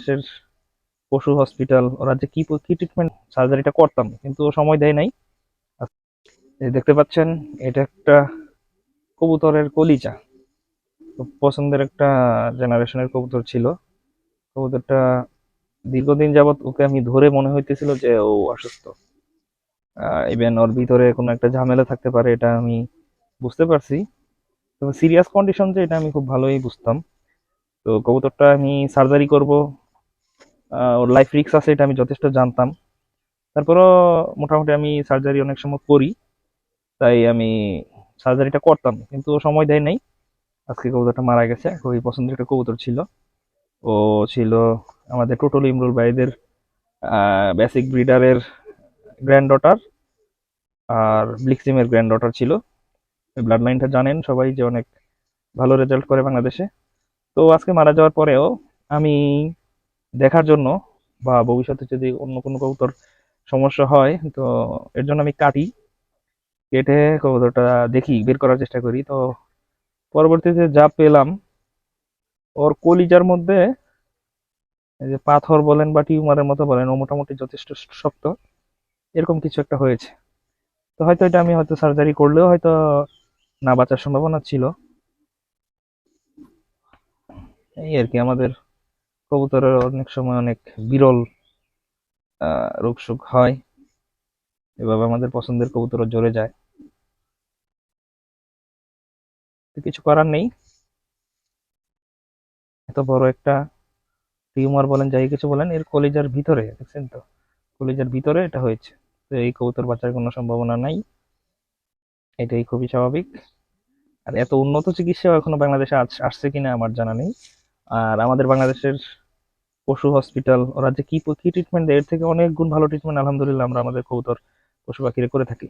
দেশের পশু হসপিটাল ওরা যে কি কি ট্রিটমেন্ট সার্জারিটা করতাম, কিন্তু ও সময় দেয় নাই। এই দেখতে পাচ্ছেন, এটা একটা কবুতরের কলিজা। খুব পছন্দের একটা জেনারেশনের কবুতর ছিল। কবুতরটা দীর্ঘদিন যাবত ওকে আমি ধরে মনে হইতেছিল যে ও অসুস্থ। ইভেন ওর ভিতরে কোনো একটা ঝামেলা থাকতে পারে, এটা আমি বুঝতে পারছি। তবে সিরিয়াস কন্ডিশন যে এটা আমি খুব ভালোই বুঝতাম। তো কবুতরটা আমি সার্জারি করব, ওর লাইফ রিস্ক আছে এটা আমি যথেষ্ট জানতাম। তারপরও মোটামুটি আমি সার্জারি অনেক সময় করি, তাই আমি সার্জারিটা করতাম, কিন্তু ও সময় দেয় নাই। আজকে কবুতরটা মারা গেছে। খুবই পছন্দের একটা কবুতর ছিল। ও ছিল আমাদের টোটল ইমরুল ভাইদের বেসিক ব্রিডারের গ্র্যান্ড ডটার, আর ব্লিক্সিমের গ্র্যান্ড ডটার ছিল। ব্লাড লাইনটা জানেন সবাই যে অনেক ভালো রেজাল্ট করে বাংলাদেশে। তো আজকে মারা যাওয়ার পরেও আমি দেখার জন্য বা ভবিষ্যতে যদি অন্য কোনো কবুতর সমস্যা হয়, তো এর জন্য আমি কাটি, কেটে কবুতরটা দেখি, বের করার চেষ্টা করি। তো পরবর্তীতে যা পেলাম, ওর কলিজার মধ্যে এই যে পাথর বলেন বা টিউমারের মতো বলেন, ও মোটামুটি যথেষ্ট শক্ত, এরকম কিছু একটা হয়েছে। তো হয়তো এটা আমি হয়তো সার্জারি করলেও হয়তো না বাঁচার সম্ভাবনা ছিল। এই আর কি, আমাদের কবুতরের অনেক সময় অনেক বিরল রোগ সুখ হয়, এভাবে আমাদের পছন্দের কবুতরও জ্বরে যায়। তো কিছু করার নেই, এত বড় একটা টিউমার বলেন যাই কিছু বলেন, এর কলিজার ভিতরে দেখছেন তো, কলিজার ভিতরে এটা হয়েছে। তো এই কবুতর বাঁচার কোনো সম্ভাবনা নাই, এটাই খুবই স্বাভাবিক। আর এত উন্নত চিকিৎসা এখনো বাংলাদেশে আসছে কিনা আমার জানা নেই। আর আমাদের বাংলাদেশের পশু হসপিটাল ওরা যে কি কি ট্রিটমেন্ট দেয়, এর থেকে অনেক গুণ ভালো ট্রিটমেন্ট আলহামদুলিল্লাহ আমরা আমাদের কবুতর পশু পাখিরে করে থাকি।